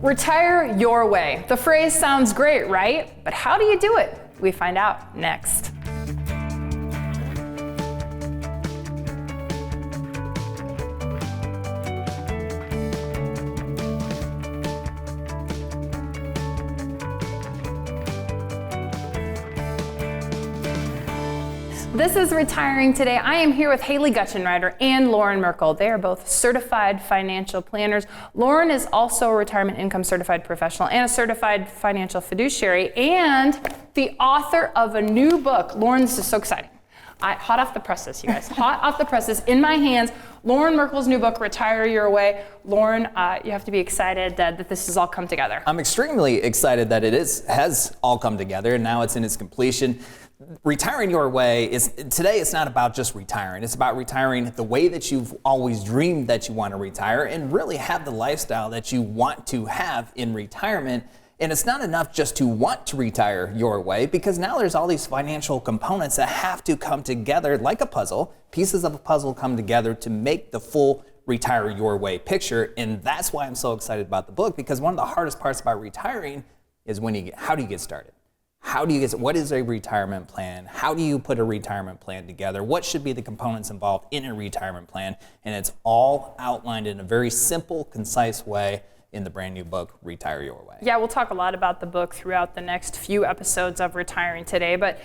Retire your way. The phrase sounds great, right? But how do you do it? We find out next. This is Retiring Today. I am here with Haley Gutschenritter and Loren Merkle. They are both certified financial planners. Loren is also a retirement income certified professional and a certified financial fiduciary and the author of a new book. Loren, this is so exciting. Hot off the presses, you guys. Hot off the presses in my hands. Loren Merkle's new book, Retire Your Way. Loren, you have to be excited that this has all come together. I'm extremely excited that it has all come together and now it's in its completion. Retiring Your Way today it's not about just retiring. It's about retiring the way that you've always dreamed that you want to retire and really have the lifestyle that you want to have in retirement. And it's not enough just to want to retire your way, because now there's all these financial components that have to come together like a puzzle. Pieces of a puzzle come together to make the full Retire Your Way picture. And that's why I'm so excited about the book, because one of the hardest parts about retiring is how do you get started? What is a retirement plan? How do you put a retirement plan together? What should be the components involved in a retirement plan? And it's all outlined in a very simple, concise way in the brand new book, Retire Your Way. Yeah, we'll talk a lot about the book throughout the next few episodes of Retiring Today, but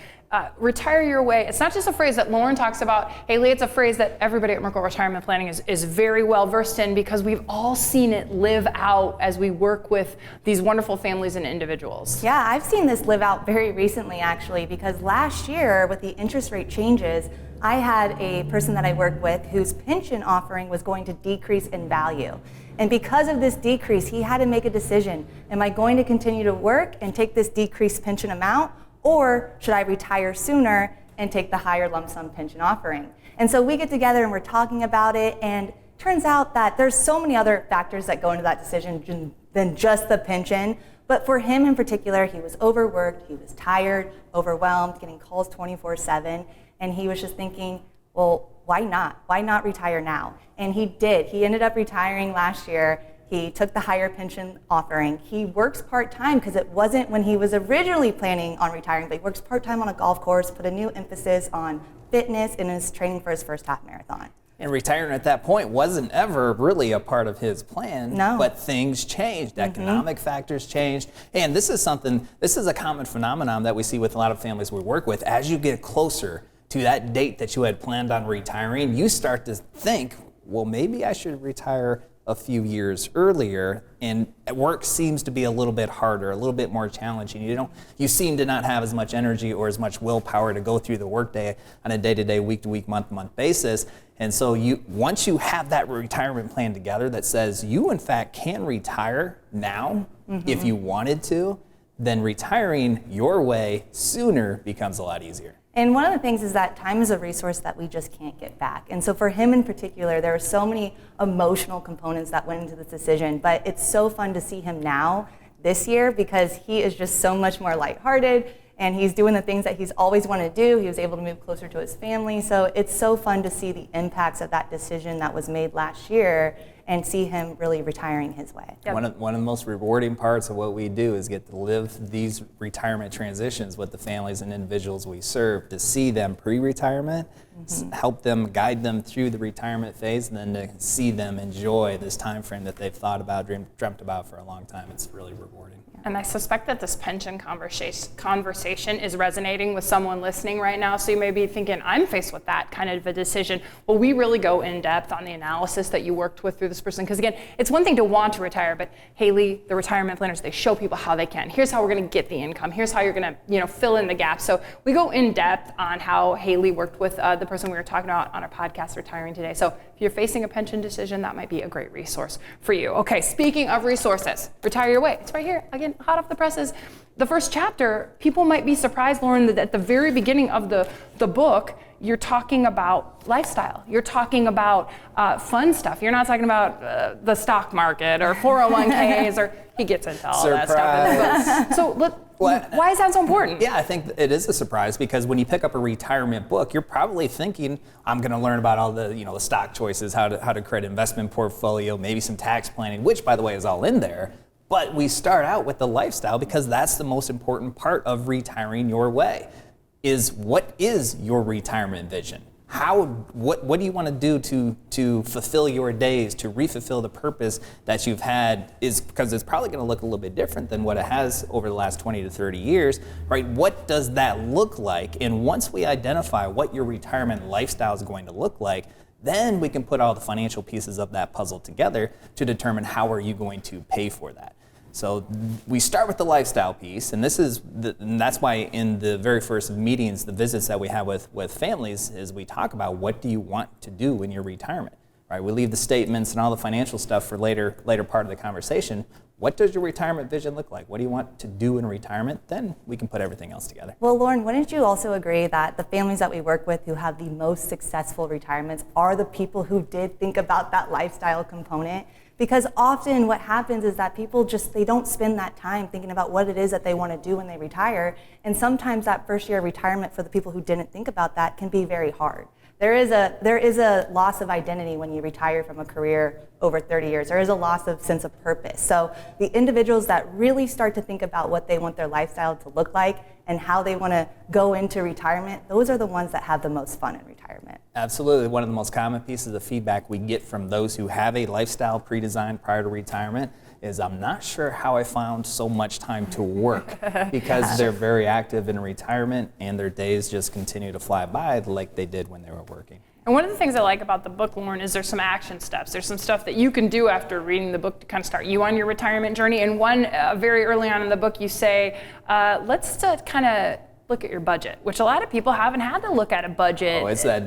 Retire Your Way, it's not just a phrase that Loren talks about. Haley, it's a phrase that everybody at Merkle Retirement Planning is very well versed in, because we've all seen it live out as we work with these wonderful families and individuals. Yeah, I've seen this live out very recently, actually, because last year with the interest rate changes, I had a person that I worked with whose pension offering was going to decrease in value. And because of this decrease, he had to make a decision. Am I going to continue to work and take this decreased pension amount, or should I retire sooner and take the higher lump sum pension offering? And so we get together and we're talking about it, and turns out that there's so many other factors that go into that decision than just the pension. But for him in particular, he was overworked, he was tired, overwhelmed, getting calls 24/7, and he was just thinking, well, why not? Why not retire now? And he did. He ended up retiring last year. He took the higher pension offering. He works part-time because it wasn't when he was originally planning on retiring, but he works part-time on a golf course, put a new emphasis on fitness, and is training for his first half marathon. And retiring at that point wasn't ever really a part of his plan. No. But things changed, economic factors changed. And this is a common phenomenon that we see with a lot of families we work with. As you get closer to that date that you had planned on retiring, you start to think, well, maybe I should retire a few years earlier, and work seems to be a little bit harder, a little bit more challenging. You seem to not have as much energy or as much willpower to go through the workday on a day-to-day, week-to-week, month-to-month basis. And so once you have that retirement plan together that says you in fact can retire now if you wanted to, then retiring your way sooner becomes a lot easier. And one of the things is that time is a resource that we just can't get back. And so for him in particular, there are so many emotional components that went into this decision, but it's so fun to see him now this year, because he is just so much more lighthearted and he's doing the things that he's always wanted to do. He was able to move closer to his family. So it's so fun to see the impacts of that decision that was made last year and see him really retiring his way. Yep. One of the most rewarding parts of what we do is get to live these retirement transitions with the families and individuals we serve, to see them pre-retirement, help them, guide them through the retirement phase, and then to see them enjoy this time frame that they've thought about, dreamt about for a long time. It's really rewarding. And I suspect that this pension conversation is resonating with someone listening right now. So you may be thinking, I'm faced with that kind of a decision. Well, we really go in depth on the analysis that you worked with through this person. Because again, it's one thing to want to retire, but Haley, the retirement planners, they show people how they can. Here's how we're going to get the income. Here's how you're going to, fill in the gaps. So we go in depth on how Haley worked with the person we were talking about on our podcast, Retiring Today. So if you're facing a pension decision, that might be a great resource for you. Okay, speaking of resources, Retire Your Way. It's right here. Again, hot off the presses. The first chapter, people might be surprised, Loren, that at the very beginning of the book, you're talking about lifestyle. You're talking about fun stuff. You're not talking about the stock market or 401ks, or he gets into all that stuff in the book. So why is that so important? Yeah, I think it is a surprise, because when you pick up a retirement book, you're probably thinking, I'm going to learn about all the the stock choices, how to create an investment portfolio, maybe some tax planning, which by the way is all in there. But we start out with the lifestyle because that's the most important part of retiring your way. What is your retirement vision? What do you want to do to fulfill your days, to refulfill the purpose that you've had? Is because it's probably going to look a little bit different than what it has over the last 20 to 30 years, right? What does that look like? And once we identify what your retirement lifestyle is going to look like, then we can put all the financial pieces of that puzzle together to determine how are you going to pay for that. So we start with the lifestyle piece, and and that's why in the very first meetings, the visits that we have with families, is we talk about what do you want to do in your retirement, right? We leave the statements and all the financial stuff for later part of the conversation. What does your retirement vision look like? What do you want to do in retirement? Then we can put everything else together. Well, Loren, wouldn't you also agree that the families that we work with who have the most successful retirements are the people who did think about that lifestyle component? Because often what happens is that people they don't spend that time thinking about what it is that they want to do when they retire. And sometimes that first year of retirement for the people who didn't think about that can be very hard. There is a loss of identity when you retire from a career over 30 years. There is a loss of sense of purpose. So the individuals that really start to think about what they want their lifestyle to look like and how they want to go into retirement, those are the ones that have the most fun in retirement. Absolutely. One of the most common pieces of feedback we get from those who have a lifestyle pre-designed prior to retirement is, I'm not sure how I found so much time to work, because they're very active in retirement and their days just continue to fly by like they did when they were working. And one of the things I like about the book, Loren, is there's some action steps. There's some stuff that you can do after reading the book to kind of start you on your retirement journey. And one, very early on in the book, you say, let's kind of look at your budget, which a lot of people haven't had to look at a budget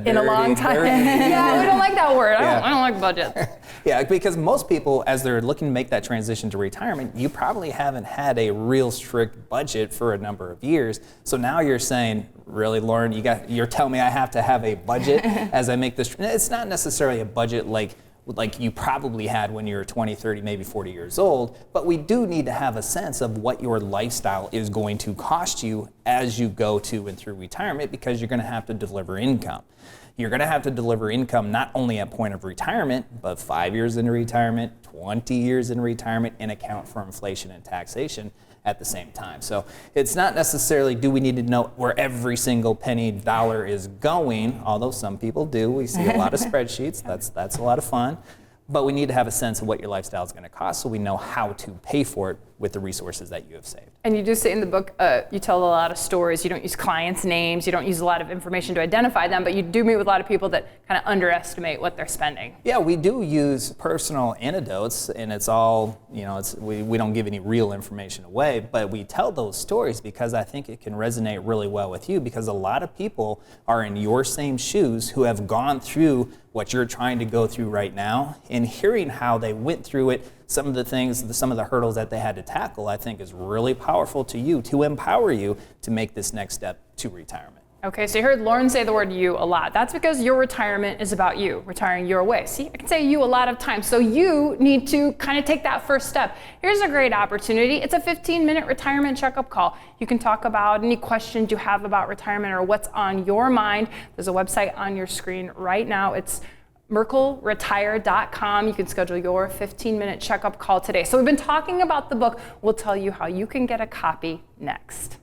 in a long time. Yeah, we don't like that word. Yeah. I don't like budgets. Yeah, because most people, as they're looking to make that transition to retirement, you probably haven't had a real strict budget for a number of years. So now you're saying, really, Loren, you're telling me I have to have a budget as I make this. It's not necessarily a budget like you probably had when you were 20, 30, maybe 40 years old, but we do need to have a sense of what your lifestyle is going to cost you as you go to and through retirement, because you're going to have to deliver income. You're going to have to deliver income not only at point of retirement, but 5 years into retirement, 20 years in retirement, and account for inflation and taxation at the same time. So it's not necessarily do we need to know where every single penny dollar is going, although some people do. We see a lot of spreadsheets. That's a lot of fun. But we need to have a sense of what your lifestyle is going to cost so we know how to pay for it with the resources that you have saved. And you do say in the book, you tell a lot of stories. You don't use clients' names. You don't use a lot of information to identify them, but you do meet with a lot of people that kind of underestimate what they're spending. Yeah, we do use personal anecdotes, and it's all, we don't give any real information away, but we tell those stories because I think it can resonate really well with you, because a lot of people are in your same shoes who have gone through what you're trying to go through right now, and hearing how they went through it, some of the hurdles that they had to tackle, I think is really powerful to you, to empower you to make this next step to retirement. Okay, so you heard Loren say the word you a lot. That's because your retirement is about you, retiring your way. See, I can say you a lot of times. So you need to kind of take that first step. Here's a great opportunity. It's a 15-minute retirement checkup call. You can talk about any questions you have about retirement or what's on your mind. There's a website on your screen right now. It's merkleretire.com. You can schedule your 15-minute checkup call today. So we've been talking about the book. We'll tell you how you can get a copy next.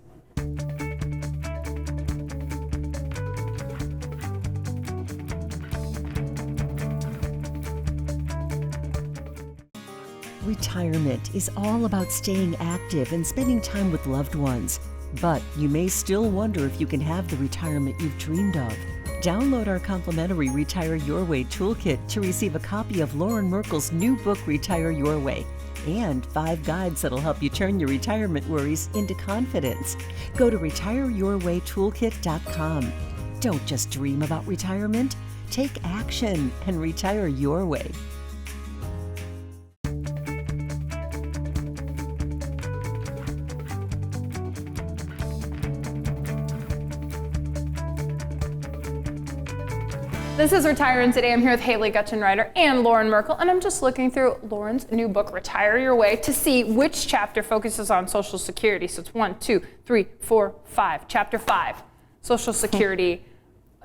Retirement is all about staying active and spending time with loved ones. But you may still wonder if you can have the retirement you've dreamed of. Download our complimentary Retire Your Way Toolkit to receive a copy of Loren Merkle's new book, Retire Your Way, and 5 guides that'll help you turn your retirement worries into confidence. Go to retireyourwaytoolkit.com. Don't just dream about retirement. Take action and retire your way. This is Retiring Today. I'm here with Haley Gutschenritter and Loren Merkle, and I'm just looking through Loren's new book, Retire Your Way, to see which chapter focuses on Social Security. So it's 1, 2, 3, 4, 5. Chapter 5, Social Security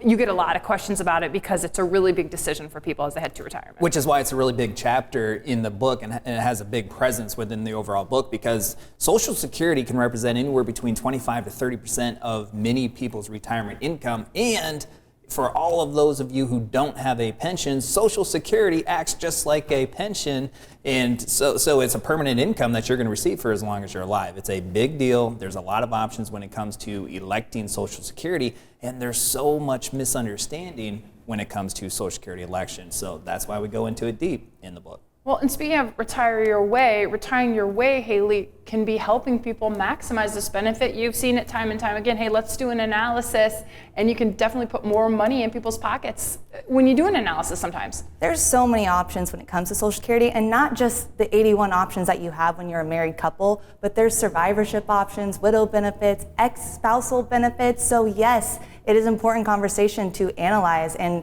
you get a lot of questions about it because it's a really big decision for people as they head to retirement. Which is why it's a really big chapter in the book, and it has a big presence within the overall book, because Social Security can represent anywhere between 25 to 30% of many people's retirement income. And for all of those of you who don't have a pension, Social Security acts just like a pension, and so it's a permanent income that you're going to receive for as long as you're alive. It's a big deal. There's a lot of options when it comes to electing Social Security, and there's so much misunderstanding when it comes to Social Security election. So that's why we go into it deep in the book. Well, and speaking of Retire Your Way, Retiring Your Way, Haley, can be helping people maximize this benefit. You've seen it time and time again. Hey, let's do an analysis, and you can definitely put more money in people's pockets when you do an analysis sometimes. There's so many options when it comes to Social Security, and not just the 81 options that you have when you're a married couple, but there's survivorship options, widow benefits, ex-spousal benefits. So yes, it is an important conversation to analyze. And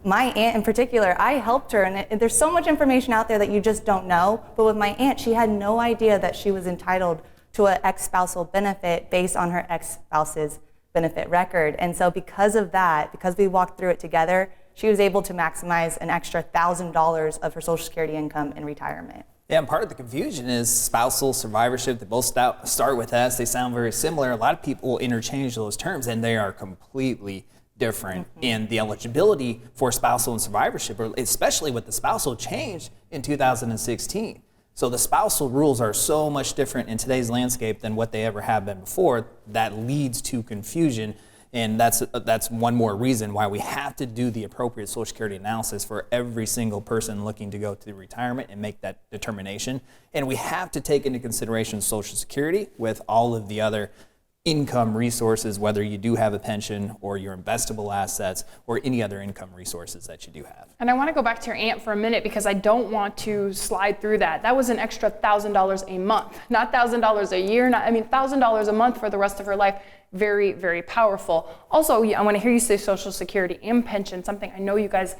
my aunt in particular, I helped her, and there's so much information out there that you just don't know. But with my aunt, she had no idea that she was entitled to an ex-spousal benefit based on her ex-spouse's benefit record. And so because of that, because we walked through it together, she was able to maximize an extra $1,000 of her Social Security income in retirement. Yeah, and part of the confusion is spousal, survivorship. They both start with S. They sound very similar. A lot of people interchange those terms, and they are completely different. And the eligibility for spousal and survivorship, especially with the spousal, changed in 2016. So the spousal rules are so much different in today's landscape than what they ever have been before. That leads to confusion, and that's one more reason why we have to do the appropriate Social Security analysis for every single person looking to go to retirement and make that determination. And we have to take into consideration Social Security with all of the other income resources, whether you do have a pension or your investable assets or any other income resources that you do have. And I want to go back to your aunt for a minute because I don't want to slide through that. That was an extra $1,000 a month, not $1,000 a year, $1,000 a month for the rest of her life. Very, very powerful. Also, I want to hear you say Social Security and pension, something I know you guys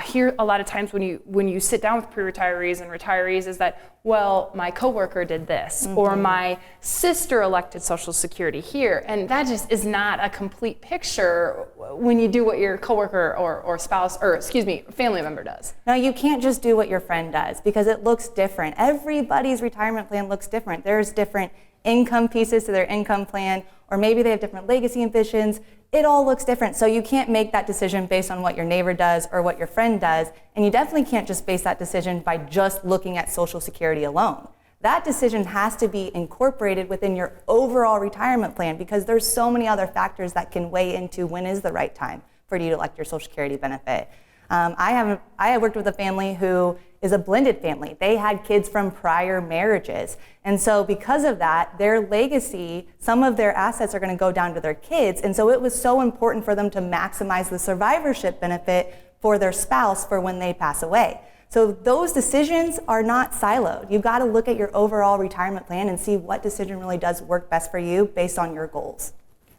hear a lot of times when you sit down with pre-retirees and retirees is that, well, my coworker did this, or my sister elected Social Security here, and that just is not a complete picture when you do what your coworker or spouse, or family member does. No, you can't just do what your friend does because it looks different. Everybody's retirement plan looks different. There's different income pieces to their income plan, or maybe they have different legacy ambitions. It all looks different. So you can't make that decision based on what your neighbor does or what your friend does. And you definitely can't just base that decision by just looking at Social Security alone. That decision has to be incorporated within your overall retirement plan because there's so many other factors that can weigh into when is the right time for you to elect your Social Security benefit. I have worked with a family who is a blended family. They had kids from prior marriages. And so because of that, their legacy, some of their assets are going to go down to their kids. And so it was so important for them to maximize the survivorship benefit for their spouse for when they pass away. So those decisions are not siloed. You've got to look at your overall retirement plan and see what decision really does work best for you based on your goals.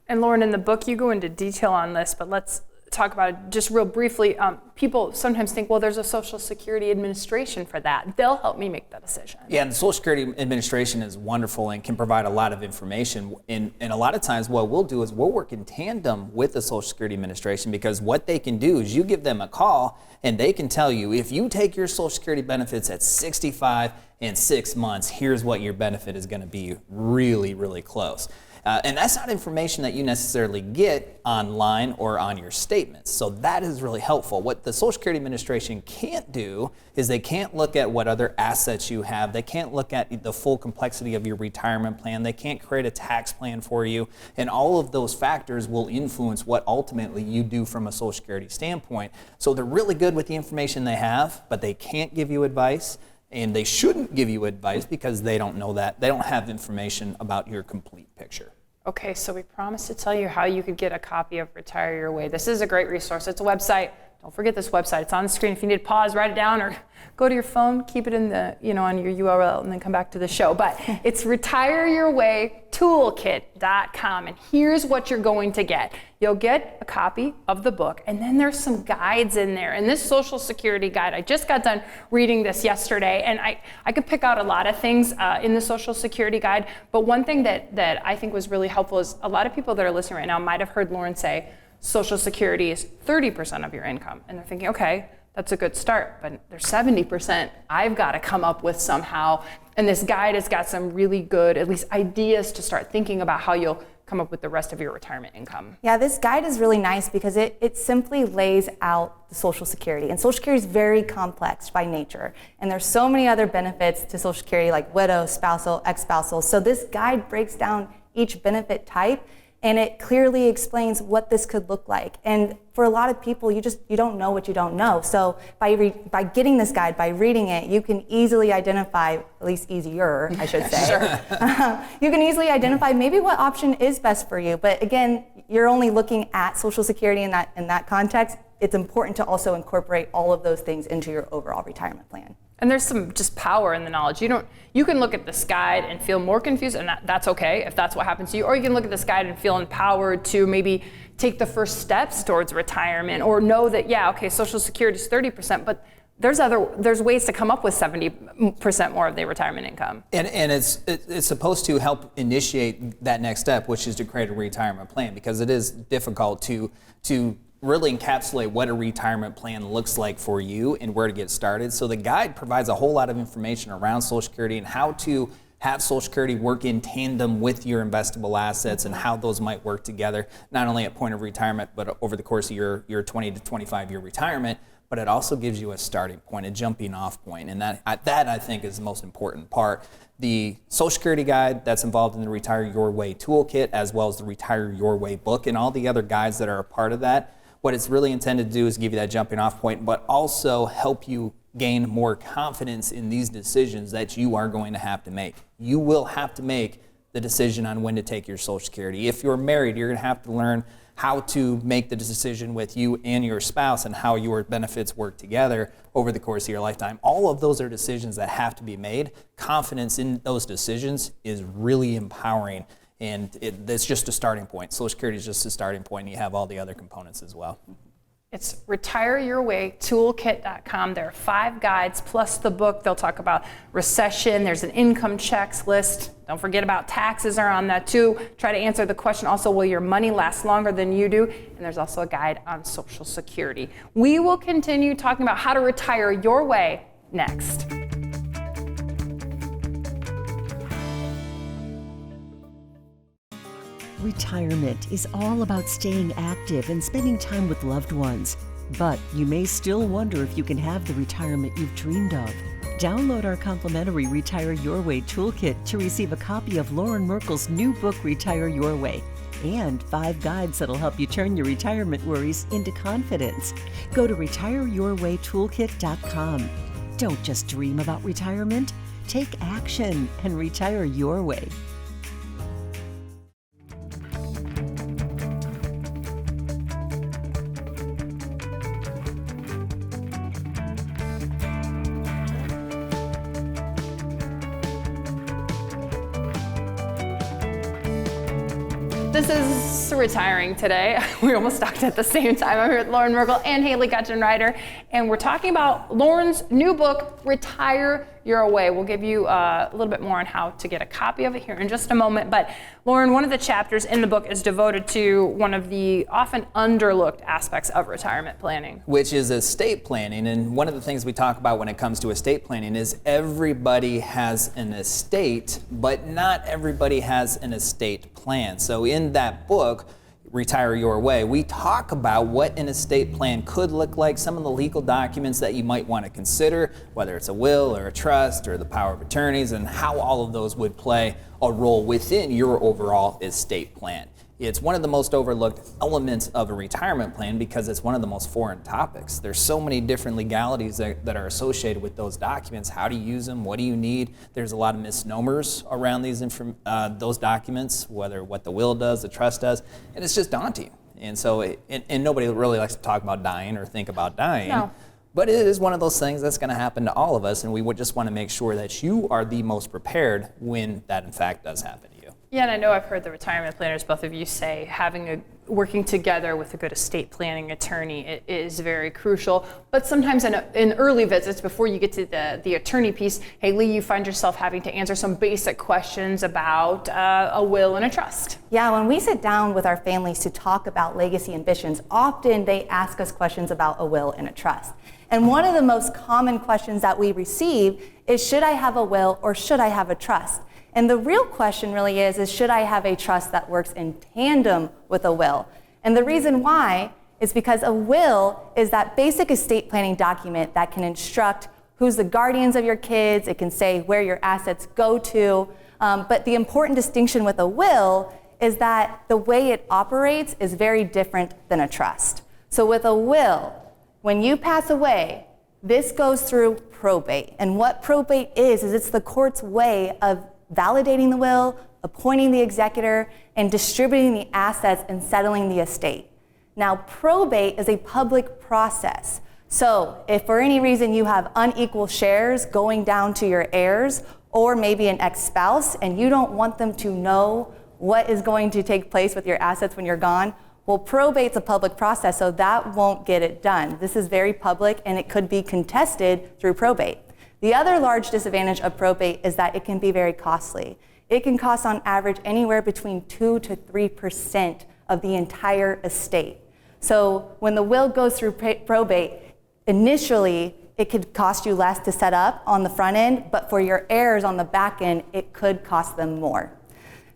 And Loren, in the book, you go into detail on this, but let's talk about it just real briefly. People sometimes think, well, there's a Social Security Administration for that. They'll help me make that decision. Yeah, and the Social Security Administration is wonderful and can provide a lot of information. And a lot of times what we'll do is we'll work in tandem with the Social Security Administration, because what they can do is you give them a call and they can tell you, if you take your Social Security benefits at 65 and 6 months, here's what your benefit is going to be, really, really close. And that's not information that you necessarily get online or on your statements. So that is really helpful. What the Social Security Administration can't do is they can't look at what other assets you have. They can't look at the full complexity of your retirement plan. They can't create a tax plan for you. And all of those factors will influence what ultimately you do from a Social Security standpoint. So they're really good with the information they have, but they can't give you advice. And they shouldn't give you advice because they don't know that. They don't have information about your complete picture. Okay, so we promised to tell you how you could get a copy of Retire Your Way. This is a great resource. It's a website. Don't forget this website. It's on the screen. If you need to pause, write it down, or go to your phone, keep it in the, on your URL, and then come back to the show. But it's retireyourwaytoolkit.com, and here's what you're going to get. You'll get a copy of the book, and then there's some guides in there. And this Social Security guide, I just got done reading this yesterday, and I could pick out a lot of things in the Social Security guide. But one thing that I think was really helpful is a lot of people that are listening right now might have heard Loren say, Social Security is 30% of your income. And they're thinking, okay, that's a good start, but there's 70% I've got to come up with somehow. And this guide has got some really good, at least ideas to start thinking about how you'll come up with the rest of your retirement income. Yeah, this guide is really nice because it simply lays out the Social Security. And Social Security is very complex by nature. And there's so many other benefits to Social Security like widow, spousal, ex-spousal. So this guide breaks down each benefit type and it clearly explains what this could look like. And for a lot of people, you don't know what you don't know. So by getting this guide, by reading it, you can easily identify, at least easier, I should say. You can easily identify maybe what option is best for you. But again, you're only looking at Social Security in that context. It's important to also incorporate all of those things into your overall retirement plan. And there's some just power in the knowledge. You can look at this guide and feel more confused, and that's okay if that's what happens to you. Or you can look at this guide and feel empowered to maybe take the first steps towards retirement, or know that, yeah, okay, Social Security is 30%, but there's ways to come up with 70% more of their retirement income. And it's supposed to help initiate that next step, which is to create a retirement plan, because it is difficult to really encapsulate what a retirement plan looks like for you and where to get started. So the guide provides a whole lot of information around Social Security and how to have Social Security work in tandem with your investable assets and how those might work together, not only at point of retirement, but over the course of your 20 to 25 year retirement. But it also gives you a starting point, a jumping off point. And that I think is the most important part. The Social Security guide that's involved in the Retire Your Way Toolkit, as well as the Retire Your Way book and all the other guides that are a part of that, what it's really intended to do is give you that jumping off point, but also help you gain more confidence in these decisions that you are going to have to make. You will have to make the decision on when to take your Social Security. If you're married, you're going to have to learn how to make the decision with you and your spouse and how your benefits work together over the course of your lifetime. All of those are decisions that have to be made. Confidence in those decisions is really empowering. And it's just a starting point. Social Security is just a starting point, and you have all the other components as well. It's retireyourwaytoolkit.com. There are 5 guides plus the book. They'll talk about recession. There's an income checks list. Don't forget about taxes are on that too. Try to answer the question also, will your money last longer than you do? And there's also a guide on Social Security. We will continue talking about how to retire your way next. Retirement is all about staying active and spending time with loved ones. But you may still wonder if you can have the retirement you've dreamed of. Download our complimentary Retire Your Way Toolkit to receive a copy of Loren Merkle's new book, Retire Your Way, and 5 guides that'll help you turn your retirement worries into confidence. Go to retireyourwaytoolkit.com. Don't just dream about retirement. Take action and retire your way. This is Retiring Today. We almost talked at the same time. I'm here with Loren Merkle and Haley Gutschenritter, and we're talking about Loren's new book, Retire Your Way. We'll give you a little bit more on how to get a copy of it here in just a moment. But Loren, one of the chapters in the book is devoted to one of the often underlooked aspects of retirement planning, which is estate planning. And one of the things we talk about when it comes to estate planning is everybody has an estate, but not everybody has an estate plan. So in that book, Retire Your Way, we talk about what an estate plan could look like, some of the legal documents that you might want to consider, whether it's a will or a trust or the power of attorneys, and how all of those would play a role within your overall estate plan. It's one of the most overlooked elements of a retirement plan because it's one of the most foreign topics. There's so many different legalities that are associated with those documents. How do you use them? What do you need? There's a lot of misnomers around those documents, whether what the will does, the trust does, and it's just daunting. And so, and nobody really likes to talk about dying or think about dying. No. But it is one of those things that's going to happen to all of us, and we would just want to make sure that you are the most prepared when that in fact does happen to you. Yeah, and I know I've heard the retirement planners, both of you, say having working together with a good estate planning attorney is very crucial. But sometimes in early visits, before you get to the attorney piece, hey Lee, you find yourself having to answer some basic questions about a will and a trust. Yeah, when we sit down with our families to talk about legacy ambitions, often they ask us questions about a will and a trust. And one of the most common questions that we receive is, should I have a will or should I have a trust? And the real question really is should I have a trust that works in tandem with a will? And the reason why is because a will is that basic estate planning document that can instruct who's the guardians of your kids. It can say where your assets go to. But the important distinction with a will is that the way it operates is very different than a trust. So with a will, when you pass away, this goes through probate. And what probate is it's the court's way of validating the will, appointing the executor, and distributing the assets and settling the estate. Now, probate is a public process. So if for any reason you have unequal shares going down to your heirs, or maybe an ex-spouse, and you don't want them to know what is going to take place with your assets when you're gone, well, probate's a public process, so that won't get it done. This is very public, and it could be contested through probate. The other large disadvantage of probate is that it can be very costly. It can cost on average anywhere between 2 to 3% of the entire estate. So when the will goes through probate, initially it could cost you less to set up on the front end, but for your heirs on the back end, it could cost them more.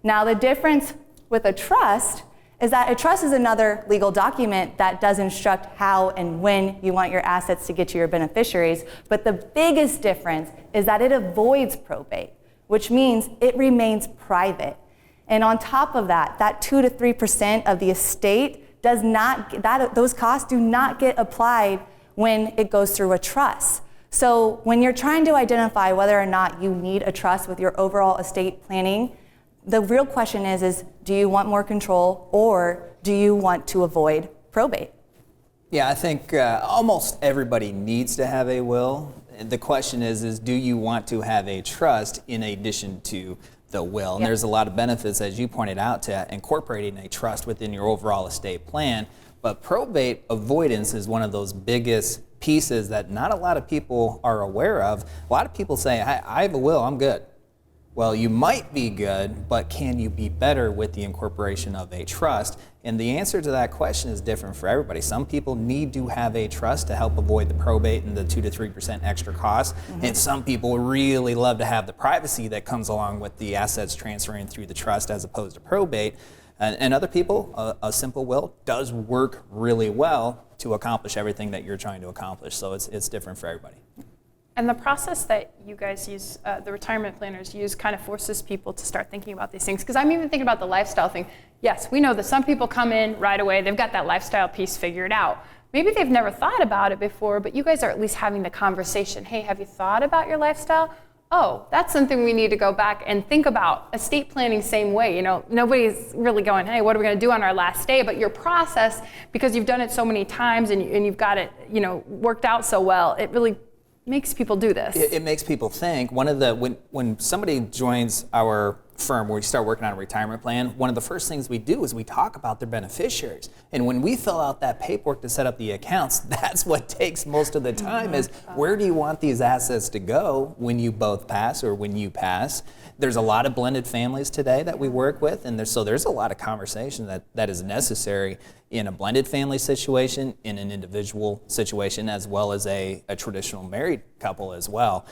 Now the difference with a trust is that a trust is another legal document that does instruct how and when you want your assets to get to your beneficiaries, but the biggest difference is that it avoids probate, which means it remains private. And on top of that, that 2 to 3% of the estate does not, those costs do not get applied when it goes through a trust. So when you're trying to identify whether or not you need a trust with your overall estate planning, the real question is do you want more control or do you want to avoid probate? Yeah, I think almost everybody needs to have a will. The question is do you want to have a trust in addition to the will? And there's a lot of benefits, as you pointed out, to incorporating a trust within your overall estate plan. But probate avoidance is one of those biggest pieces that not a lot of people are aware of. A lot of people say, I have a will, I'm good. Well, you might be good, but can you be better with the incorporation of a trust? And the answer to that question is different for everybody. Some people need to have a trust to help avoid the probate and the 2 to 3% extra costs. And some people really love to have the privacy that comes along with the assets transferring through the trust as opposed to probate. And other people, a simple will does work really well to accomplish everything that you're trying to accomplish. So it's different for everybody. And the process that you guys use, the retirement planners use, kind of forces people to start thinking about these things. Because I'm even thinking about the lifestyle thing. Yes, we know that some people come in right away, they've got that lifestyle piece figured out. Maybe they've never thought about it before, but you guys are at least having the conversation. Hey, have you thought about your lifestyle? Oh, that's something we need to go back and think about. Estate planning, same way. You know, nobody's really going, hey, what are we going to do on our last day? But your process, because you've done it so many times and you've got it, you know, worked out so well, it really makes people do this. It makes people think. One of the when somebody joins our firm, where we start working on a retirement plan, one of the first things we do is we talk about their beneficiaries. And when we fill out that paperwork to set up the accounts, that's what takes most of the time is where do you want these assets to go when you both pass or when you pass? There's a lot of blended families today that we work with, and there's a lot of conversation that is necessary in a blended family situation, in an individual situation, as well as a traditional married couple as well.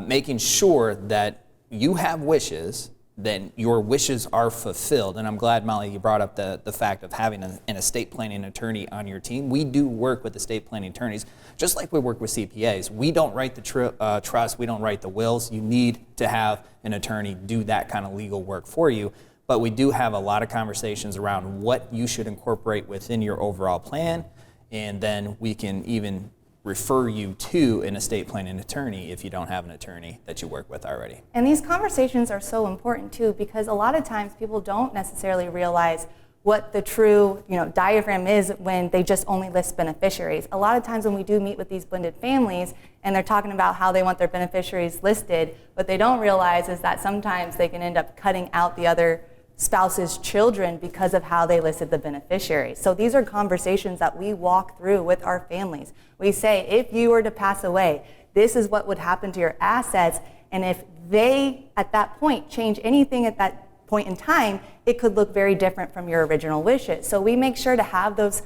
Making sure that you have wishes, then your wishes are fulfilled. And I'm glad, Molly, you brought up the fact of having an estate planning attorney on your team. We do work with estate planning attorneys, just like we work with CPAs. We don't write the trust, we don't write the wills. You need to have an attorney do that kind of legal work for you. But we do have a lot of conversations around what you should incorporate within your overall plan, and then we can even refer you to an estate planning attorney if you don't have an attorney that you work with already. And these conversations are so important too, because a lot of times people don't necessarily realize what the true, diagram is when they just only list beneficiaries. A lot of times when we do meet with these blended families and they're talking about how they want their beneficiaries listed, what they don't realize is that sometimes they can end up cutting out the other spouse's children because of how they listed the beneficiary. So these are conversations that we walk through with our families. We say, if you were to pass away, this is what would happen to your assets, and if they, at that point, change anything at that point in time, it could look very different from your original wishes. So we make sure to have those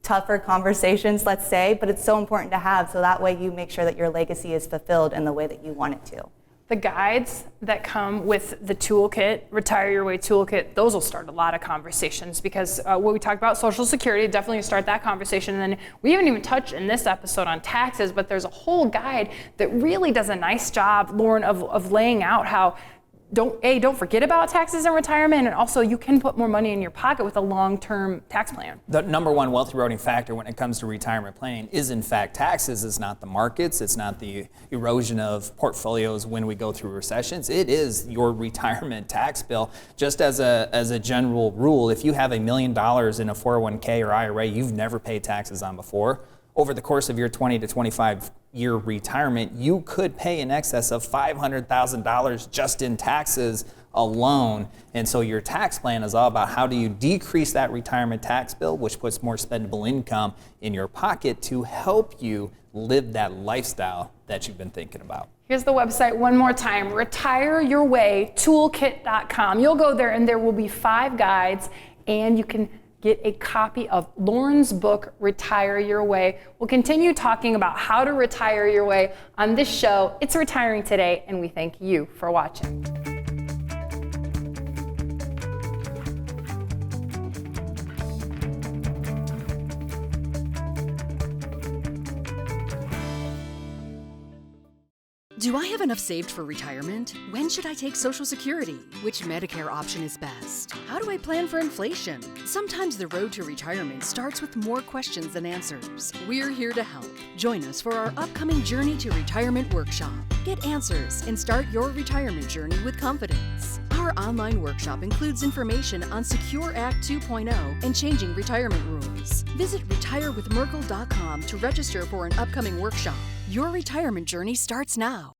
tougher conversations, let's say, but it's so important to have, so that way you make sure that your legacy is fulfilled in the way that you want it to. The guides that come with the toolkit, Retire Your Way Toolkit, those will start a lot of conversations, because what we talked about, Social Security, definitely start that conversation. And then we haven't even touched in this episode on taxes, but there's a whole guide that really does a nice job, Loren, of laying out how don't forget about taxes in retirement, and also you can put more money in your pocket with a long-term tax plan. The number one wealth eroding factor when it comes to retirement planning is, in fact, taxes. It's not the markets. It's not the erosion of portfolios when we go through recessions. It is your retirement tax bill. Just as a general rule, if you have $1 million in a 401k or IRA you've never paid taxes on before, over the course of your 20 to 25 year retirement, you could pay in excess of $500,000 just in taxes alone. And so your tax plan is all about how do you decrease that retirement tax bill, which puts more spendable income in your pocket to help you live that lifestyle that you've been thinking about. Here's the website one more time, retireyourwaytoolkit.com. You'll go there and there will be 5 guides, and you can get a copy of Loren's book, Retire Your Way. We'll continue talking about how to retire your way on this show. It's Retiring Today, and we thank you for watching. Do I have enough saved for retirement? When should I take Social Security? Which Medicare option is best? How do I plan for inflation? Sometimes the road to retirement starts with more questions than answers. We're here to help. Join us for our upcoming Journey to Retirement workshop. Get answers and start your retirement journey with confidence. Our online workshop includes information on Secure Act 2.0 and changing retirement rules. Visit retirewithmerkle.com to register for an upcoming workshop. Your retirement journey starts now.